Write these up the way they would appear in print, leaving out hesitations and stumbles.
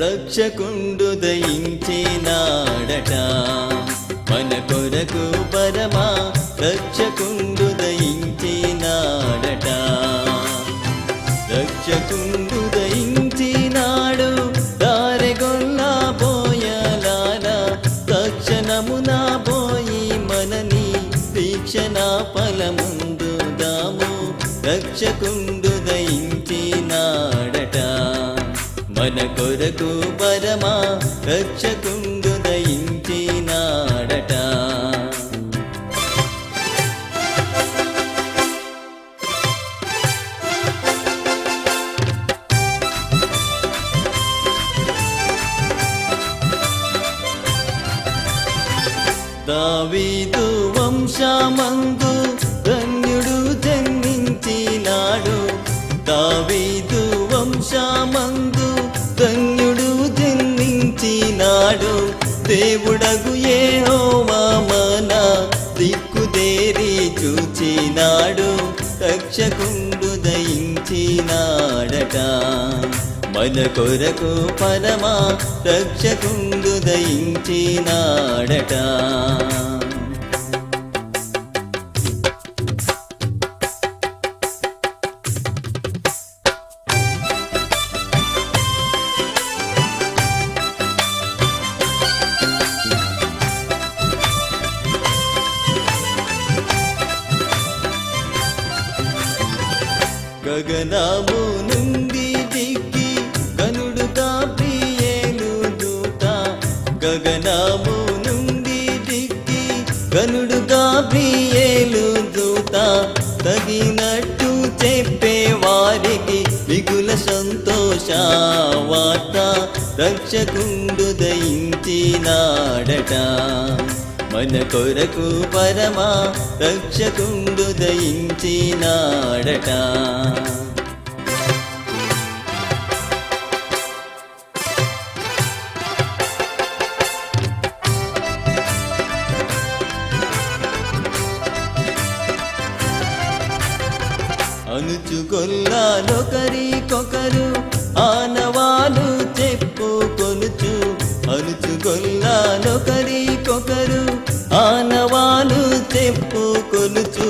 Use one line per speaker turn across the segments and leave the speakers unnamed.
రక్షకుండు దయించినాడట మన కొరకు పరమా రక్షకుండు దయించినాడట రక్షకుండు దయించినాడు దారెగొల్లా బోయలారా తక్షణమున పోయి మనని దీక్షణ ఫలముందు దాము రక్షకుండు దయించినాడట మన కొరకు పరమా రక్షకుండు దయించినాడట దావీదు వంశమందు ధన్యుడు జన్మించినాడు దావీదు వంశమందు ధన్యుడు జన్మించినాడు దేవుడగు యెహోవా మన దిక్కుదేరి చూచినాడు రక్షకుండు దయించినాడట మన కొరకు పరమా రక్షకుండు దయించినాడట గగనము నుండి దిగి గనుడు గాబ్రియేలు దూత గగనము నుండి దిగి గనుడు గాబ్రియేలు దూత తగినట్టు చెప్పే వారికి మిగుల సంతోష వార్త రక్షకుండు దయించినాడట మన కొరకు పరమా రక్షకుండు దయించినాడట అనుచుగొల్లాలొకరికొకరు ఆనవాలు చెప్పుకొనుచు అనుచుగొల్లాలొకరికొకరు ఆనవాలు చెప్పుకొనుచు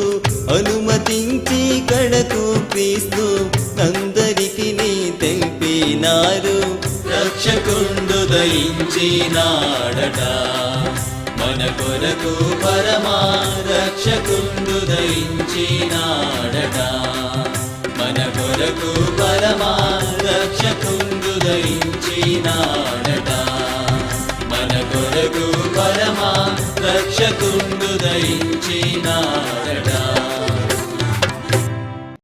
అనుమతించి కడకు క్రీస్తు అందరికి నీ తెలిపినారు రక్షకుండు దయించినాడట మన కొరకు పరమా రక్షకుండు దయించినాడట మన కొరకు పరమా రక్షకుండు దయించినాడట మన కొరకు పరమా రక్షకుండు దయించినాడట